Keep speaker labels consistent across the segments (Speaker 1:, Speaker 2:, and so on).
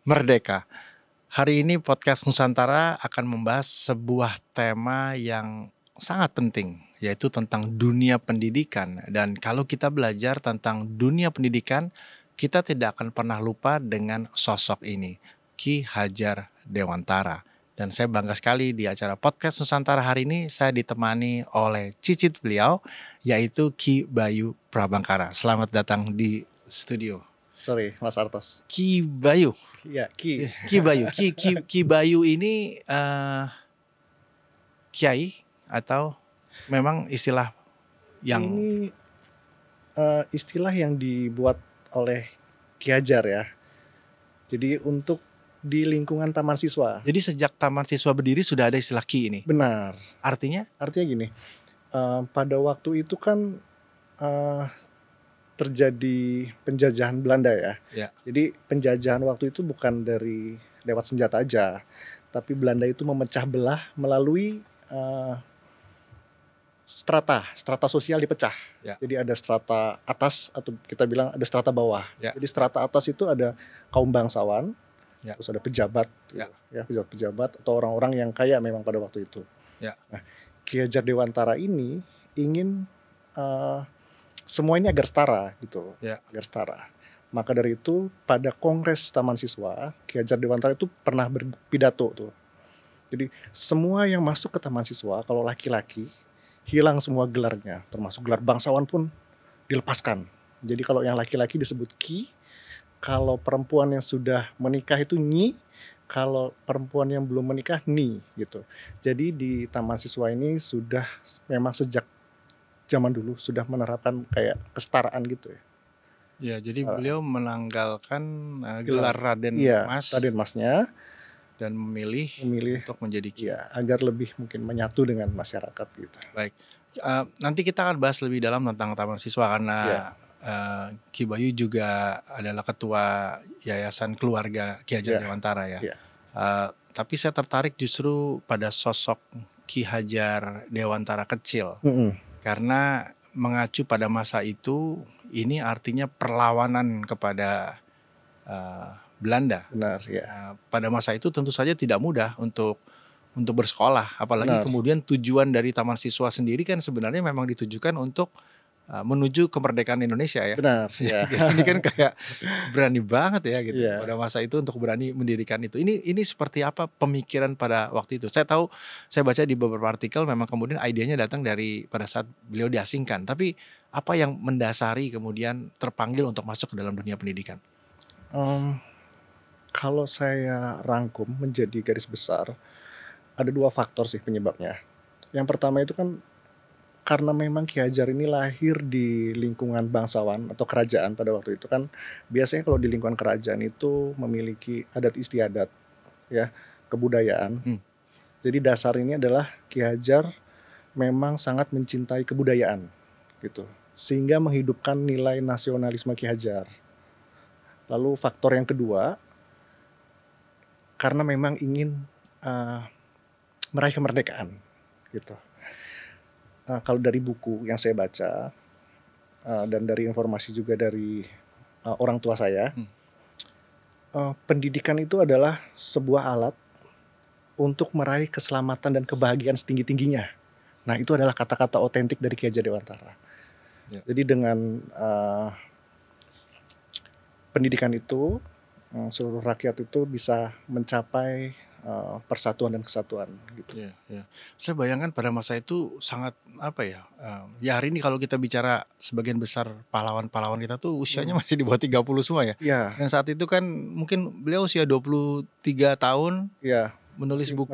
Speaker 1: Merdeka. Hari ini podcast Nusantara akan membahas sebuah tema yang sangat penting, yaitu tentang dunia pendidikan. Dan kalau kita belajar tentang dunia pendidikan, kita tidak akan pernah lupa dengan sosok ini, Ki Hajar Dewantara. Dan saya bangga sekali di acara podcast Nusantara hari ini saya ditemani oleh cicit beliau, yaitu Ki Bayu Prabangkara. Selamat datang di studio.
Speaker 2: Sorry, Mas Artos.
Speaker 1: Ki Bayu.
Speaker 2: Iya, Ki.
Speaker 1: Ki Bayu. Ki Bayu ini kiai atau memang istilah yang
Speaker 2: Ini istilah yang dibuat oleh Ki Hajar ya. Jadi untuk di lingkungan taman siswa.
Speaker 1: jadi sejak taman siswa berdiri sudah ada istilah ki ini.
Speaker 2: Benar.
Speaker 1: Artinya?
Speaker 2: Artinya gini, pada waktu itu kan terjadi penjajahan Belanda ya.
Speaker 1: Ya.
Speaker 2: Jadi penjajahan waktu itu bukan dari lewat senjata aja, tapi Belanda itu memecah belah melalui strata sosial dipecah.
Speaker 1: Ya.
Speaker 2: Jadi ada strata atas atau kita bilang ada strata bawah.
Speaker 1: Ya.
Speaker 2: Jadi strata atas itu ada kaum bangsawan,
Speaker 1: Ya.
Speaker 2: terus ada pejabat,
Speaker 1: Ya.
Speaker 2: ya pejabat-pejabat atau orang-orang yang kaya memang pada waktu itu.
Speaker 1: Ya.
Speaker 2: Nah, Ki Hajar Dewantara ini ingin semua ini agar setara gitu,
Speaker 1: Ya.
Speaker 2: agar setara. Maka dari itu pada Kongres Taman Siswa, Ki Hajar Dewantara itu pernah berpidato tuh. Jadi semua yang masuk ke Taman Siswa kalau laki-laki hilang semua gelarnya, termasuk gelar bangsawan pun dilepaskan. Jadi kalau yang laki-laki disebut Ki, kalau perempuan yang sudah menikah itu Nyi, kalau perempuan yang belum menikah Ni gitu. Jadi di Taman Siswa ini sudah memang sejak zaman dulu sudah menerapkan kayak kesetaraan gitu ya.
Speaker 1: Ya, jadi beliau menanggalkan gelar Raden
Speaker 2: Iya,
Speaker 1: Mas
Speaker 2: Raden Masnya
Speaker 1: dan memilih
Speaker 2: memilih
Speaker 1: untuk menjadi ki.
Speaker 2: ya agar lebih mungkin menyatu dengan masyarakat gitu.
Speaker 1: Baik. Nanti kita akan bahas lebih dalam tentang taman siswa karena Ki Bayu juga adalah ketua Yayasan Keluarga Ki Hajar Dewantara ya. Tapi saya tertarik justru pada sosok Ki Hajar Dewantara kecil. Karena mengacu pada masa itu, ini artinya perlawanan kepada Belanda.
Speaker 2: Benar ya.
Speaker 1: Pada masa itu tentu saja tidak mudah untuk bersekolah, apalagi kemudian tujuan dari Taman Siswa sendiri kan sebenarnya memang ditujukan untuk menuju kemerdekaan Indonesia ya.
Speaker 2: Benar ya.
Speaker 1: Ini kan kayak berani banget ya gitu
Speaker 2: Iya.
Speaker 1: pada masa itu untuk berani mendirikan itu. Ini seperti apa pemikiran pada waktu itu? Saya tahu, saya baca di beberapa artikel memang kemudian idenya datang dari pada saat beliau diasingkan. Tapi apa yang mendasari kemudian terpanggil untuk masuk ke dalam dunia pendidikan?
Speaker 2: Kalau saya rangkum menjadi garis besar, ada 2 faktor sih penyebabnya. Yang pertama itu kan karena memang Ki Hajar ini lahir di lingkungan bangsawan atau kerajaan pada waktu itu kan biasanya kalau di lingkungan kerajaan itu memiliki adat istiadat ya, kebudayaan. Jadi dasar ini adalah Ki Hajar memang sangat mencintai kebudayaan gitu. Sehingga menghidupkan nilai nasionalisme Ki Hajar. Lalu faktor yang kedua, karena memang ingin meraih kemerdekaan gitu. Kalau dari buku yang saya baca dan dari informasi juga dari orang tua saya, pendidikan itu adalah sebuah alat untuk meraih keselamatan dan kebahagiaan setinggi-tingginya. Nah itu adalah kata-kata otentik dari Ki Hajar Dewantara. Ya. Jadi dengan pendidikan itu seluruh rakyat itu bisa mencapai persatuan dan kesatuan gitu.
Speaker 1: Ya. Saya bayangkan pada masa itu sangat apa ya? Ya hari ini kalau kita bicara sebagian besar pahlawan-pahlawan kita tuh usianya masih di bawah 30 semua ya.
Speaker 2: Ya.
Speaker 1: Dan saat itu kan mungkin beliau usia 23 tahun.
Speaker 2: Ya.
Speaker 1: Menulis buku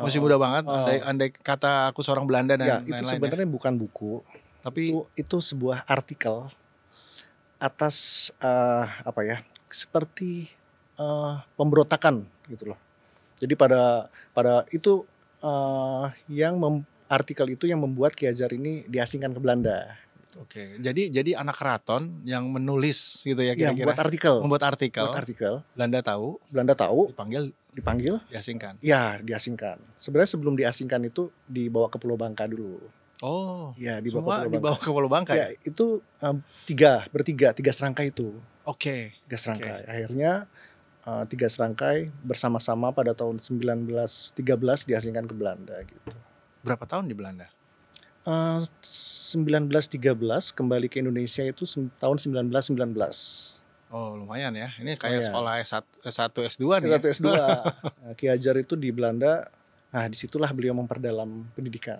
Speaker 2: masih
Speaker 1: muda banget. Andai kata aku seorang Belanda dan
Speaker 2: lain-lain. Itu sebenarnya bukan buku. Tapi itu sebuah artikel atas seperti pemberontakan gitu loh. Jadi pada itu artikel itu yang membuat Ki Hajar ini diasingkan ke Belanda.
Speaker 1: Oke, jadi anak keraton yang menulis gitu ya kira-kira.
Speaker 2: Membuat artikel.
Speaker 1: Belanda tahu.
Speaker 2: Dipanggil.
Speaker 1: Diasingkan.
Speaker 2: Ya, diasingkan. Sebenarnya sebelum diasingkan itu dibawa ke Pulau Bangka dulu.
Speaker 1: Oh.
Speaker 2: Ya,
Speaker 1: dibawa ke Pulau Bangka.
Speaker 2: Ya, itu tiga serangkai itu.
Speaker 1: Oke.
Speaker 2: 3 serangkai. Akhirnya 3 serangkai bersama-sama pada tahun 1913 diasingkan ke Belanda gitu.
Speaker 1: Berapa tahun di Belanda?
Speaker 2: 1913 kembali ke Indonesia itu tahun 1919.
Speaker 1: Oh lumayan ya, ini kayak
Speaker 2: Lumayan.
Speaker 1: sekolah S1, S2 nih ya?
Speaker 2: S1, S2. Ki Hajar itu di Belanda, nah disitulah beliau memperdalam pendidikan.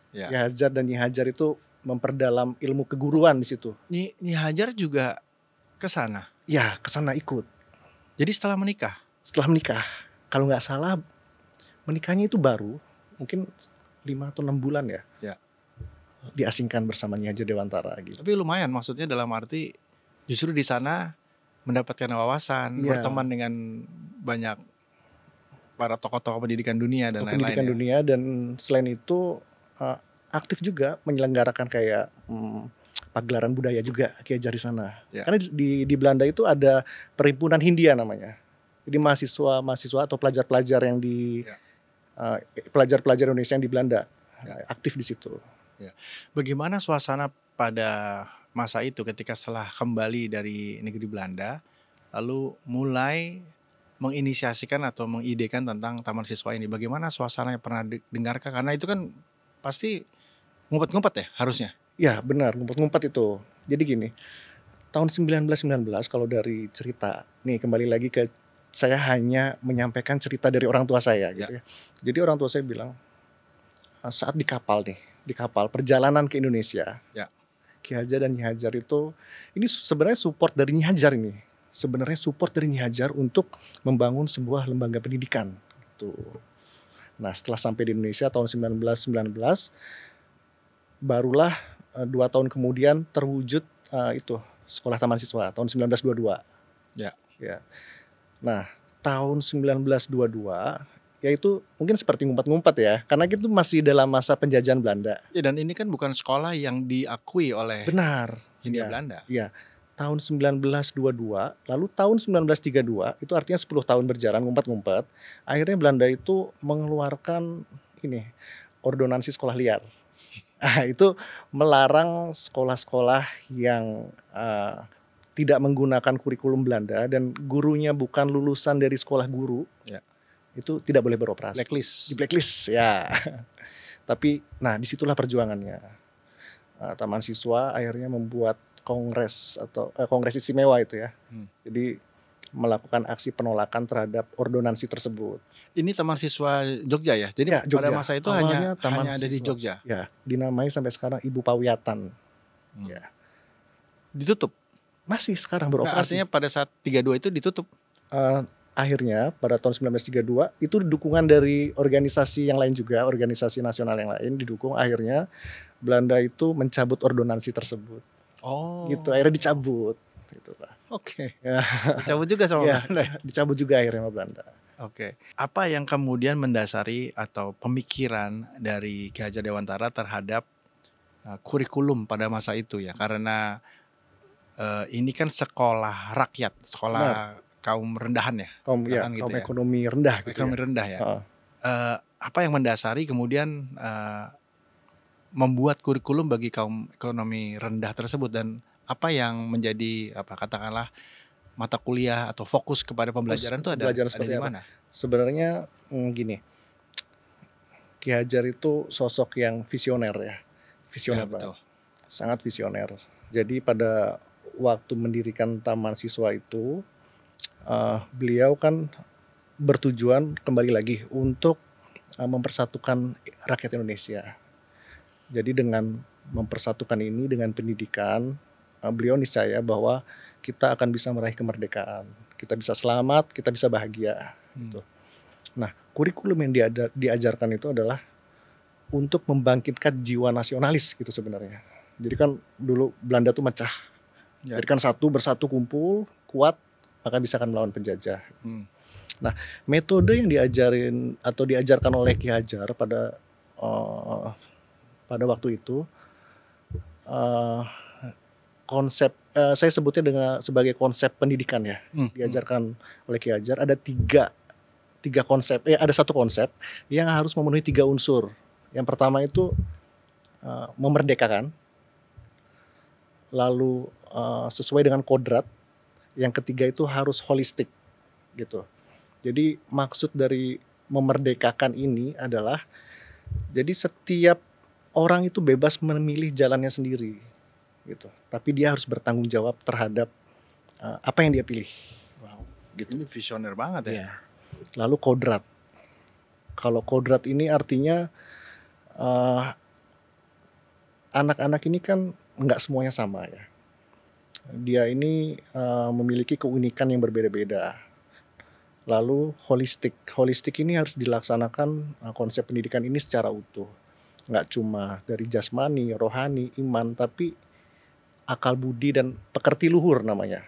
Speaker 1: Ya.
Speaker 2: Ki Hajar dan Nyi Hajar itu memperdalam ilmu keguruan di situ.
Speaker 1: Nyi Hajar juga ke sana?
Speaker 2: Ya, ke sana ikut.
Speaker 1: Jadi setelah menikah?
Speaker 2: Setelah menikah, kalau nggak salah menikahnya itu baru, mungkin 5 atau 6 bulan ya.
Speaker 1: Ya.
Speaker 2: Diasingkan bersama Nyi Hajar Dewantara gitu.
Speaker 1: Tapi lumayan, maksudnya dalam arti justru di sana mendapatkan wawasan,
Speaker 2: Iya.
Speaker 1: berteman dengan banyak para tokoh-tokoh pendidikan dunia dan lain-lain
Speaker 2: Pendidikan
Speaker 1: ya.
Speaker 2: dunia, dan selain itu aktif juga menyelenggarakan kayak pagelaran budaya juga Ki Hajar di sana.
Speaker 1: Ya.
Speaker 2: Karena di Belanda itu ada Perhimpunan Hindia namanya. Jadi mahasiswa atau pelajar-pelajar yang di
Speaker 1: Ya.
Speaker 2: pelajar-pelajar Indonesia yang di Belanda
Speaker 1: Ya.
Speaker 2: aktif di situ.
Speaker 1: Bagaimana suasana pada masa itu ketika setelah kembali dari negeri Belanda, lalu mulai menginisiasikan atau mengidekan tentang Taman Siswa ini? Bagaimana suasana yang pernah dengarkan? Karena itu kan pasti ngumpet-ngumpet ya harusnya.
Speaker 2: Ya benar, ngumpet-ngumpet itu. Jadi gini, tahun 1919 kalau dari cerita, nih kembali lagi ke saya hanya menyampaikan cerita dari orang tua saya gitu ya. Jadi orang tua saya bilang saat di kapal perjalanan ke Indonesia,
Speaker 1: Ya.
Speaker 2: Ki Hajar dan Nyi Hajar itu, ini sebenarnya support dari Nyi Hajar ini. Sebenarnya support dari Nyi Hajar untuk membangun sebuah lembaga pendidikan gitu. Nah, setelah sampai di Indonesia tahun 1919, barulah 2 tahun kemudian terwujud itu Sekolah Taman Siswa tahun 1922.
Speaker 1: Ya.
Speaker 2: Ya. Nah, tahun 1922 yaitu mungkin seperti ngumpet-ngumpet ya, karena itu masih dalam masa penjajahan Belanda.
Speaker 1: Ya, dan ini kan bukan sekolah yang diakui oleh
Speaker 2: Benar.
Speaker 1: Hindia
Speaker 2: Ya.
Speaker 1: Belanda.
Speaker 2: Ya. Tahun 1922, lalu tahun 1932, itu artinya 10 tahun berjalan ngumpet-ngumpet, akhirnya Belanda itu mengeluarkan ini, ordonansi sekolah liar. Itu melarang sekolah-sekolah yang tidak menggunakan kurikulum Belanda dan gurunya bukan lulusan dari sekolah guru.
Speaker 1: Ya.
Speaker 2: Itu tidak boleh beroperasi.
Speaker 1: Blacklist.
Speaker 2: Di blacklist ya. Tapi nah disitulah perjuangannya. Taman Siswa akhirnya membuat kongres atau kongres istimewa itu ya. Jadi melakukan aksi penolakan terhadap ordonansi tersebut.
Speaker 1: Ini Taman Siswa Jogja ya? Jadi
Speaker 2: Ya, Jogja.
Speaker 1: pada masa itu
Speaker 2: Awalnya
Speaker 1: hanya ada di Jogja?
Speaker 2: Ya, dinamai sampai sekarang Ibu Pawiatan. Ya.
Speaker 1: Ditutup?
Speaker 2: Masih sekarang
Speaker 1: Nah,
Speaker 2: beroperasi.
Speaker 1: artinya pada saat 32 itu ditutup?
Speaker 2: Akhirnya pada tahun 1932 itu dukungan dari organisasi yang lain juga, organisasi nasional yang lain didukung, akhirnya Belanda itu mencabut ordonansi tersebut.
Speaker 1: Oh.
Speaker 2: Gitu, akhirnya dicabut gitu lah.
Speaker 1: Oke.
Speaker 2: Ya.
Speaker 1: Dicabut juga sama
Speaker 2: Ya,
Speaker 1: Belanda.
Speaker 2: dicabut juga akhirnya sama Belanda.
Speaker 1: Oke. Apa yang kemudian mendasari atau pemikiran dari Ki Hajar Dewantara terhadap kurikulum pada masa itu ya? Karena ini kan sekolah rakyat, sekolah kaum rendahan ya?
Speaker 2: Kaum ekonomi rendah gitu.
Speaker 1: Ekonomi rendah ya. Apa yang mendasari kemudian membuat kurikulum bagi kaum ekonomi rendah tersebut, dan apa yang menjadi katakanlah mata kuliah atau fokus kepada pembelajaran itu ada di mana?
Speaker 2: Sebenarnya gini, Ki Hajar itu sosok yang visioner ya, visioner banget, sangat visioner. Jadi pada waktu mendirikan Taman Siswa itu, beliau kan bertujuan kembali lagi untuk mempersatukan rakyat Indonesia. Jadi dengan mempersatukan ini dengan pendidikan, beliau niscaya bahwa kita akan bisa meraih kemerdekaan, kita bisa selamat, kita bisa bahagia. Gitu. Nah, kurikulum yang diajarkan itu adalah untuk membangkitkan jiwa nasionalis gitu sebenarnya. Jadi kan dulu Belanda tuh mecah, jadi kan bersatu kumpul, kuat, maka bisa akan melawan penjajah. Nah, metode yang diajarkan oleh Ki Hajar pada waktu itu, konsep saya sebutnya sebagai konsep pendidikan ya, diajarkan oleh Ki Hajar. Ada tiga konsep, ada satu konsep yang harus memenuhi 3 unsur. Yang pertama itu memerdekakan, lalu sesuai dengan kodrat. Yang ketiga itu harus holistik. gitu. Jadi maksud dari memerdekakan ini adalah, jadi setiap orang itu bebas memilih jalannya sendiri gitu. Tapi dia harus bertanggung jawab terhadap apa yang dia pilih
Speaker 1: Wow,
Speaker 2: gitu.
Speaker 1: ini visioner banget ya.
Speaker 2: Iya. Lalu kodrat. Kalau kodrat ini artinya anak-anak ini kan nggak semuanya sama ya. Dia ini memiliki keunikan yang berbeda-beda. Lalu holistik. Holistik ini harus dilaksanakan konsep pendidikan ini secara utuh. Nggak cuma dari jasmani, rohani, iman, tapi akal budi dan pekerti luhur namanya.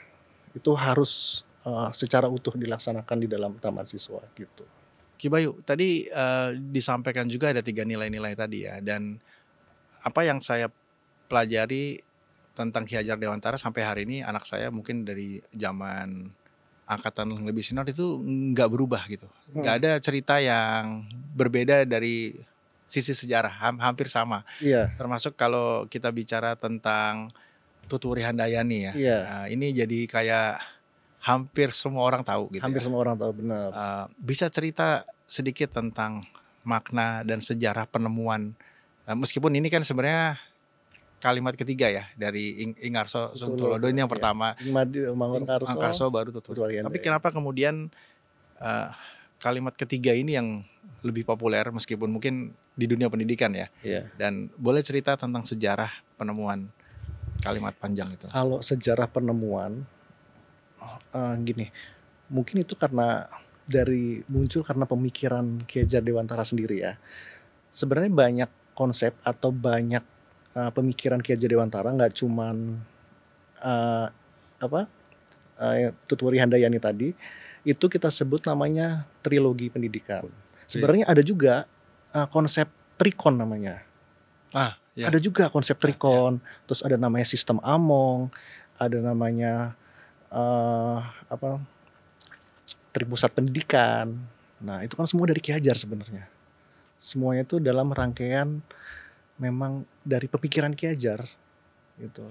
Speaker 2: Itu harus secara utuh dilaksanakan di dalam taman siswa gitu.
Speaker 1: Ki Bayu, tadi disampaikan juga ada 3 nilai-nilai tadi ya, dan apa yang saya pelajari tentang Ki Hajar Dewantara sampai hari ini, anak saya mungkin dari zaman angkatan lebih senior itu nggak berubah gitu. Nggak ada cerita yang berbeda dari sisi sejarah, hampir sama.
Speaker 2: Iya,
Speaker 1: Termasuk kalau kita bicara tentang Tuturi Handayani ya.
Speaker 2: iya.
Speaker 1: Ini jadi kayak hampir semua orang tahu gitu
Speaker 2: Hampir
Speaker 1: ya.
Speaker 2: semua orang tahu, benar.
Speaker 1: Bisa cerita sedikit tentang makna dan sejarah penemuan, meskipun ini kan sebenarnya kalimat ketiga ya dari Ingarso Sungtulodo, ini yang pertama.
Speaker 2: Ingmadi Mangunkarso
Speaker 1: baru Tuturi.
Speaker 2: Tuturi
Speaker 1: Tapi
Speaker 2: Handayani.
Speaker 1: kenapa kemudian kalimat ketiga ini yang lebih populer meskipun mungkin di dunia pendidikan ya?
Speaker 2: Iya.
Speaker 1: Dan boleh cerita tentang sejarah penemuan kalimat panjang itu?
Speaker 2: Kalau sejarah penemuan, gini, mungkin itu muncul karena pemikiran Ki Hajar Dewantara sendiri ya. Sebenarnya banyak konsep atau banyak pemikiran Ki Hajar Dewantara, nggak cuman Tuturi Handayani tadi, itu kita sebut namanya trilogi pendidikan. Sebenarnya ada juga konsep trikon namanya.
Speaker 1: Ya.
Speaker 2: Ada juga konsep trikon, terus ada namanya sistem Among, ada namanya tripusat pendidikan. Nah, itu kan semua dari Ki Hajar sebenarnya. Semuanya itu dalam rangkaian memang dari pemikiran Ki Hajar gitu.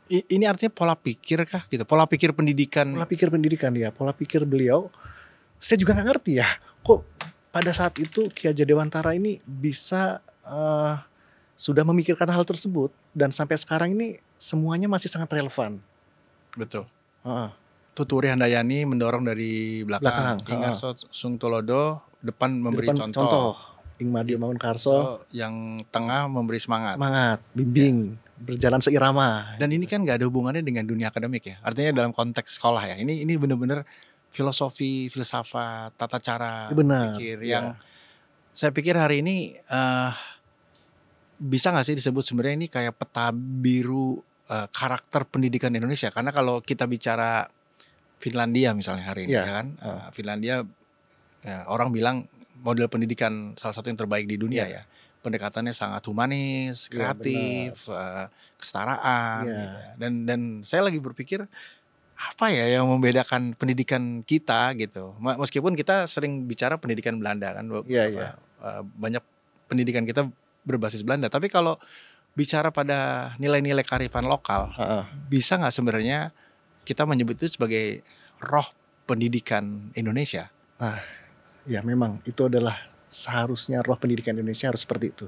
Speaker 1: Ini artinya pola pikir kah gitu? Pola pikir pendidikan.
Speaker 2: Pola pikir pendidikan dia, pola pikir beliau. Saya juga nggak ngerti ya, kok pada saat itu Ki Hajar Dewantara ini bisa sudah memikirkan hal tersebut dan sampai sekarang ini semuanya masih sangat relevan.
Speaker 1: Betul.
Speaker 2: Heeh.
Speaker 1: Tuturi Handayani mendorong dari belakang. Ingarso Sungtulodo depan memberi contoh.
Speaker 2: Ingmadi Mangunkarso
Speaker 1: So, yang tengah memberi semangat.
Speaker 2: Bimbing, berjalan seirama.
Speaker 1: Dan ini kan nggak ada hubungannya dengan dunia akademik ya. Artinya dalam konteks sekolah ya. Ini benar-benar filosofi, filsafat, tata cara pikir yang saya pikir hari ini bisa nggak sih disebut sebenarnya ini kayak peta biru karakter pendidikan Indonesia. Karena kalau kita bicara Finlandia misalnya hari ini ya kan, Finlandia orang bilang model pendidikan salah satu yang terbaik di dunia ya. Pendekatannya sangat humanis, kreatif, kesetaraan gitu. Dan saya lagi berpikir apa ya yang membedakan pendidikan kita gitu. Meskipun kita sering bicara pendidikan Belanda kan, banyak pendidikan kita berbasis Belanda. Tapi kalau bicara pada nilai-nilai kearifan lokal, bisa nggak sebenarnya kita menyebut itu sebagai roh pendidikan Indonesia?
Speaker 2: Ya memang itu adalah seharusnya roh pendidikan Indonesia harus seperti itu.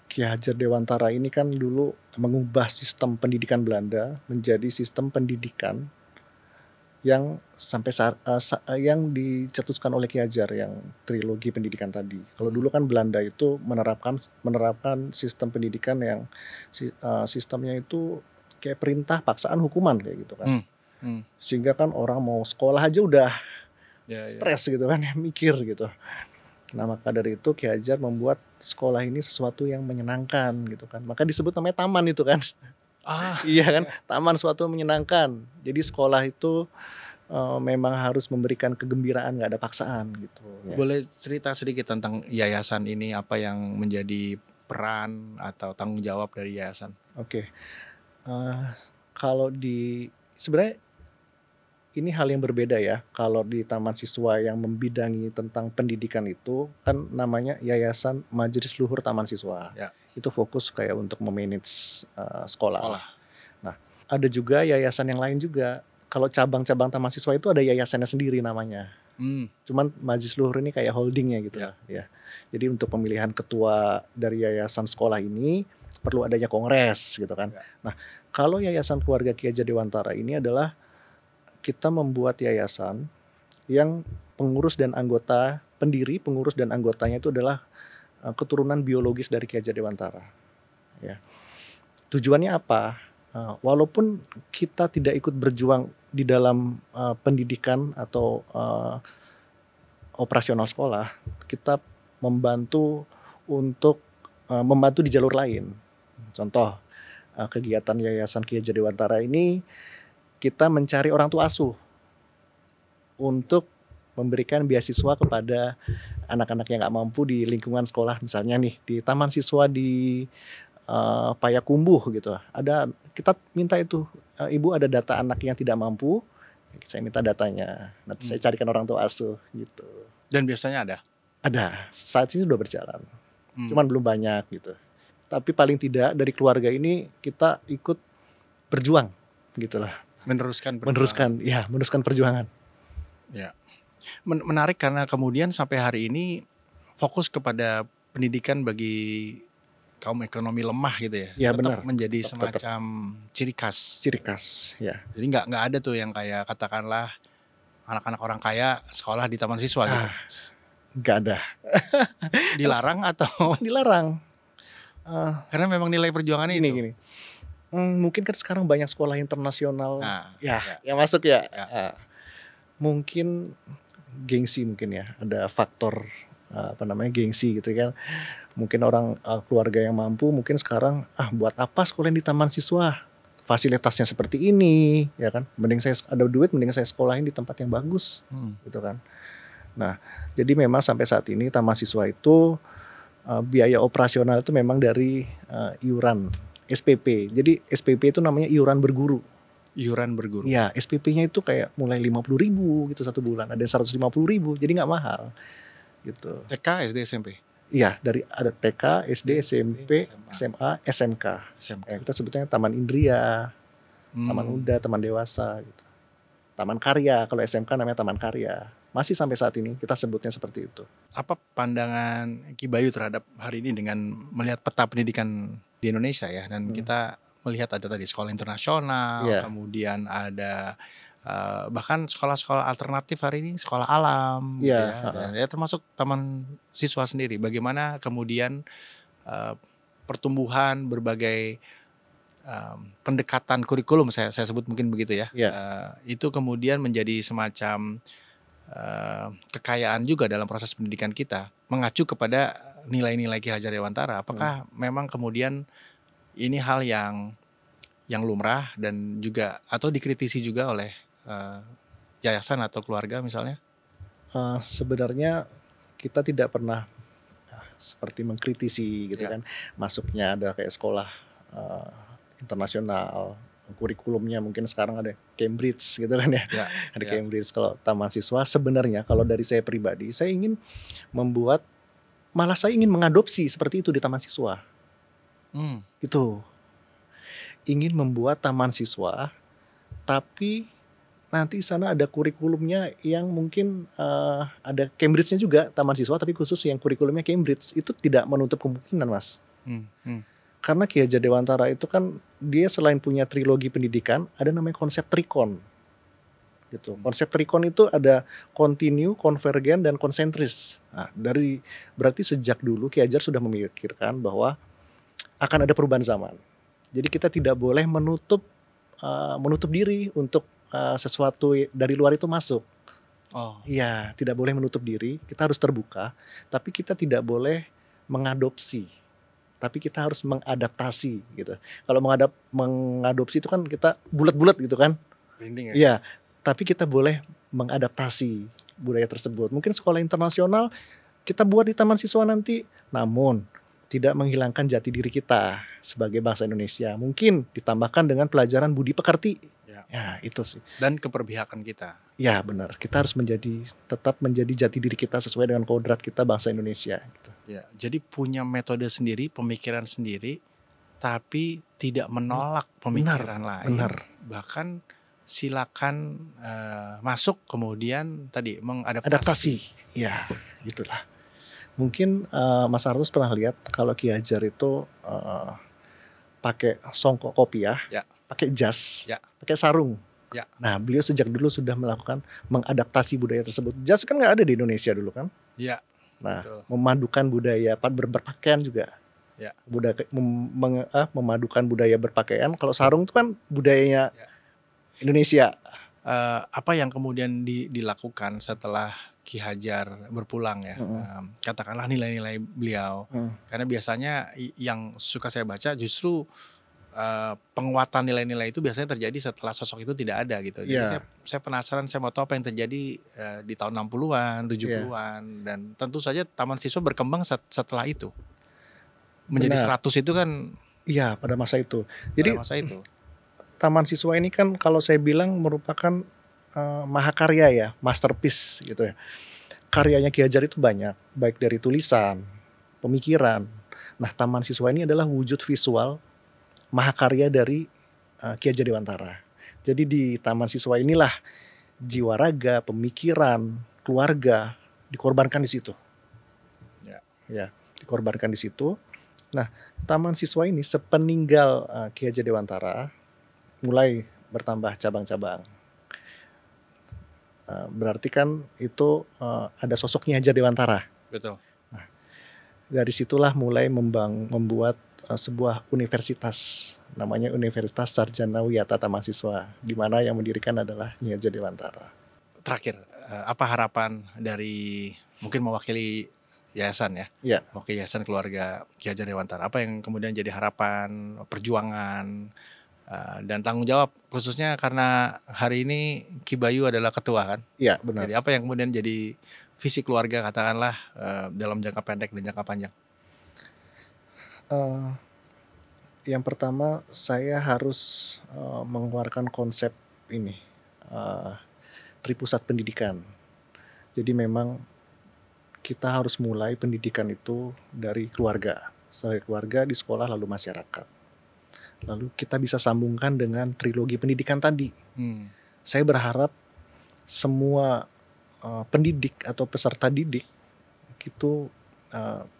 Speaker 2: Ki Hajar Dewantara ini kan dulu mengubah sistem pendidikan Belanda menjadi sistem pendidikan yang sampai yang dicetuskan oleh Ki Hajar, yang trilogi pendidikan tadi. Kalau dulu kan Belanda itu menerapkan sistem pendidikan yang sistemnya itu kayak perintah, paksaan, hukuman kayak gitu kan. Sehingga kan orang mau sekolah aja udah stres gitu kan, mikir gitu. Nah maka dari itu Ki Hajar membuat sekolah ini sesuatu yang menyenangkan gitu kan. Maka disebut namanya taman itu kan. Iya kan, taman suatu menyenangkan. Jadi sekolah itu memang harus memberikan kegembiraan, nggak ada paksaan gitu.
Speaker 1: Boleh cerita sedikit tentang yayasan ini, apa yang menjadi peran atau tanggung jawab dari yayasan?
Speaker 2: Oke. Kalau sebenarnya ini hal yang berbeda ya. Kalau di taman siswa yang membidangi tentang pendidikan itu kan namanya Yayasan Majelis Luhur Taman Siswa. Itu fokus kayak untuk memanage sekolah. Nah, ada juga yayasan yang lain juga. Kalau cabang-cabang taman siswa itu ada yayasannya sendiri namanya. Cuman Majelis Luhur ini kayak holdingnya gitu
Speaker 1: Ya.
Speaker 2: lah ya. Jadi untuk pemilihan ketua dari yayasan sekolah ini perlu adanya kongres gitu kan.
Speaker 1: Ya.
Speaker 2: Nah, kalau Yayasan Keluarga Ki Hajar Dewantara ini adalah kita membuat yayasan yang pengurus dan anggotanya itu adalah keturunan biologis dari Ki Hajar Dewantara. Ya. Tujuannya apa? Walaupun kita tidak ikut berjuang di dalam pendidikan atau operasional sekolah, kita membantu untuk membantu di jalur lain. Contoh, kegiatan Yayasan Ki Hajar Dewantara ini kita mencari orang tua asuh untuk memberikan beasiswa kepada anak-anak yang nggak mampu di lingkungan sekolah, misalnya nih di taman siswa di Payakumbuh gitu. Kita minta itu, ibu ada data anak yang tidak mampu, saya minta datanya. Nanti saya carikan orang tua asuh gitu.
Speaker 1: Dan biasanya ada?
Speaker 2: Ada, saat ini sudah berjalan. Cuman belum banyak gitu. Tapi paling tidak dari keluarga ini kita ikut berjuang gitulah. Meneruskan perjuangan.
Speaker 1: Ya. Menarik karena kemudian sampai hari ini fokus kepada pendidikan bagi kaum ekonomi lemah gitu ya.
Speaker 2: Ya
Speaker 1: tetap
Speaker 2: benar.
Speaker 1: menjadi semacam ciri khas.
Speaker 2: Ciri khas, ya.
Speaker 1: Jadi nggak ada tuh yang kayak katakanlah anak-anak orang kaya sekolah di taman siswa gitu.
Speaker 2: Nggak ada.
Speaker 1: Dilarang atau?
Speaker 2: Dilarang.
Speaker 1: Karena memang nilai perjuangan itu.
Speaker 2: Gini. Mungkin kan sekarang banyak sekolah internasional yang masuk ya. Mungkin gengsi mungkin ya, ada faktor gengsi gitu kan. Mungkin orang keluarga yang mampu mungkin sekarang buat apa sekolah di taman siswa, fasilitasnya seperti ini ya kan, mending saya ada duit mending saya sekolahin di tempat yang bagus gitu kan. Nah, jadi memang sampai saat ini taman siswa itu biaya operasional itu memang dari iuran SPP. Jadi SPP itu namanya iuran berguru. Iya, SPP-nya itu kayak mulai 50.000 gitu satu bulan, ada 150.000, jadi nggak mahal gitu.
Speaker 1: TK, SD, SMP.
Speaker 2: Iya, ada TK, SD, SMP, SMA, SMK. Kita sebutnya Taman Indria, Taman Muda, Taman Dewasa gitu. Taman Karya, kalau SMK namanya Taman Karya. Masih sampai saat ini kita sebutnya seperti itu.
Speaker 1: Apa pandangan Ki Bayu terhadap hari ini dengan melihat peta pendidikan di Indonesia ya, dan kita melihat ada tadi sekolah internasional, kemudian ada bahkan sekolah-sekolah alternatif hari ini, sekolah alam gitu ya, dan ya termasuk taman siswa sendiri. Bagaimana kemudian pertumbuhan berbagai pendekatan kurikulum, saya sebut mungkin begitu ya, itu kemudian menjadi semacam kekayaan juga dalam proses pendidikan kita, mengacu kepada nilai-nilai Ki Hajar Dewantara. Apakah memang kemudian ini hal yang lumrah dan juga atau dikritisi juga oleh yayasan atau keluarga misalnya?
Speaker 2: Sebenarnya kita tidak pernah seperti mengkritisi gitu kan. Masuknya ada kayak sekolah internasional, kurikulumnya mungkin sekarang ada Cambridge gitu kan ya. Ada Cambridge. Kalau taman siswa sebenarnya kalau dari saya pribadi, saya ingin saya ingin mengadopsi seperti itu di taman siswa. Gitu. Ingin membuat taman siswa, tapi nanti sana ada kurikulumnya yang mungkin ada Cambridge-nya juga taman siswa, tapi khusus yang kurikulumnya Cambridge. Itu tidak menutup kemungkinan, Mas. Karena Ki Hajar Dewantara itu kan dia selain punya trilogi pendidikan, ada namanya konsep trikon. Gitu. Konsep trikon itu ada kontinu, konvergen, dan konsentris. Nah, berarti sejak dulu Ki Hajar sudah memikirkan bahwa akan ada perubahan zaman. Jadi kita tidak boleh menutup diri untuk sesuatu dari luar itu masuk. Iya, tidak boleh menutup diri. Kita harus terbuka, tapi kita tidak boleh mengadopsi. Tapi kita harus mengadaptasi gitu. Kalau mengadopsi itu kan kita bulat-bulat gitu kan. Iya, tapi kita boleh mengadaptasi budaya tersebut. Mungkin sekolah internasional kita buat di taman siswa nanti, namun tidak menghilangkan jati diri kita sebagai bangsa Indonesia. Mungkin ditambahkan dengan pelajaran budi pekerti. Ya, itu sih.
Speaker 1: Dan keperpihakan kita.
Speaker 2: Ya, benar. Kita harus tetap menjadi jati diri kita sesuai dengan kodrat kita bangsa Indonesia gitu.
Speaker 1: Ya, jadi punya metode sendiri, pemikiran sendiri, tapi tidak menolak pemikiran lain.
Speaker 2: Benar.
Speaker 1: Bahkan silakan masuk, kemudian tadi mengadaptasi.
Speaker 2: Adaptasi, ya gitulah. Mungkin Mas Artus pernah lihat kalau Ki Hajar itu pakai songkok kopiah,
Speaker 1: Ya.
Speaker 2: pakai jas,
Speaker 1: Ya.
Speaker 2: pakai sarung.
Speaker 1: Ya.
Speaker 2: Nah, beliau sejak dulu sudah melakukan mengadaptasi budaya tersebut. Jas kan nggak ada di Indonesia dulu kan?
Speaker 1: Ya.
Speaker 2: Nah,
Speaker 1: Betul.
Speaker 2: memadukan budaya berpakaian juga.
Speaker 1: Ya.
Speaker 2: Memadukan budaya berpakaian. Kalau sarung itu kan budayanya Indonesia.
Speaker 1: Apa yang kemudian dilakukan setelah Ki Hajar berpulang ya, katakanlah nilai-nilai beliau, karena biasanya yang suka saya baca justru penguatan nilai-nilai itu biasanya terjadi setelah sosok itu tidak ada gitu. Jadi saya penasaran, saya mau tahu apa yang terjadi di tahun 60-an, 70-an, dan tentu saja Taman Siswa berkembang setelah itu. Menjadi 100 itu kan.
Speaker 2: Iya, pada masa itu. Jadi
Speaker 1: pada masa itu
Speaker 2: Taman Siswa ini kan kalau saya bilang merupakan mahakarya ya, masterpiece gitu ya. Karyanya Ki Hajar itu banyak, baik dari tulisan, pemikiran. Nah, Taman Siswa ini adalah wujud visual mahakarya dari Ki Hajar Dewantara. Jadi di Taman Siswa inilah jiwa raga, pemikiran, keluarga dikorbankan di situ. Ya, dikorbankan di situ. Nah, Taman Siswa ini sepeninggal Ki Hajar Dewantara mulai bertambah cabang-cabang. Berarti kan itu ada sosoknya Hajar Dewantara.
Speaker 1: Betul.
Speaker 2: Nah, dari situlah mulai membuat sebuah universitas, namanya Universitas Sarjana Wiyata Taman Siswa, di mana yang mendirikan adalah Nyi Hajar Dewantara.
Speaker 1: Terakhir, apa harapan dari mungkin mewakili yayasan ya?
Speaker 2: Ya.
Speaker 1: Mewakili yayasan keluarga Ki Hajar Dewantara. Apa yang kemudian jadi harapan, perjuangan, dan tanggung jawab, khususnya karena hari ini Ki Bayu adalah ketua kan?
Speaker 2: Iya, benar.
Speaker 1: Jadi apa yang kemudian jadi visi keluarga katakanlah dalam jangka pendek dan jangka panjang?
Speaker 2: Yang pertama saya harus mengeluarkan konsep ini, tripusat pendidikan. Jadi memang kita harus mulai pendidikan itu dari keluarga. Setelah keluarga, di sekolah, lalu masyarakat. Lalu kita bisa sambungkan dengan trilogi pendidikan tadi. Saya berharap semua pendidik atau peserta didik itu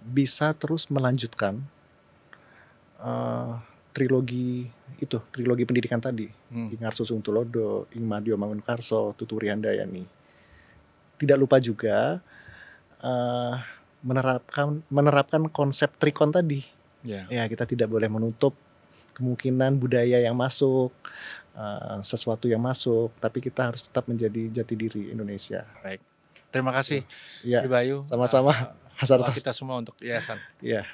Speaker 2: bisa terus melanjutkan trilogi pendidikan tadi. Ingarso Sungtulodo, Ing Madio Mangunkarso, Tuturi Handayani. Tidak lupa juga menerapkan konsep trikon tadi. Ya, kita tidak boleh menutup kemungkinan budaya yang masuk, sesuatu yang masuk, tapi kita harus tetap menjadi jati diri Indonesia.
Speaker 1: Baik, terima kasih
Speaker 2: Ki
Speaker 1: Bayu.
Speaker 2: Sama-sama.
Speaker 1: Kita semua untuk yayasan.
Speaker 2: Iya.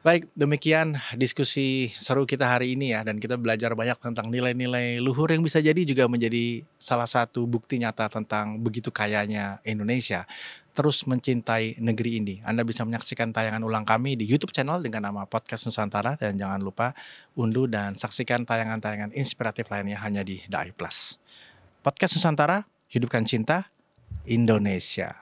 Speaker 1: Baik, demikian diskusi seru kita hari ini ya, dan kita belajar banyak tentang nilai-nilai luhur yang bisa jadi juga menjadi salah satu bukti nyata tentang begitu kayanya Indonesia. Terus mencintai negeri ini. Anda bisa menyaksikan tayangan ulang kami di YouTube channel dengan nama Podcast Nusantara, dan jangan lupa unduh dan saksikan tayangan-tayangan inspiratif lainnya hanya di Dai Plus. Podcast Nusantara, hidupkan cinta Indonesia.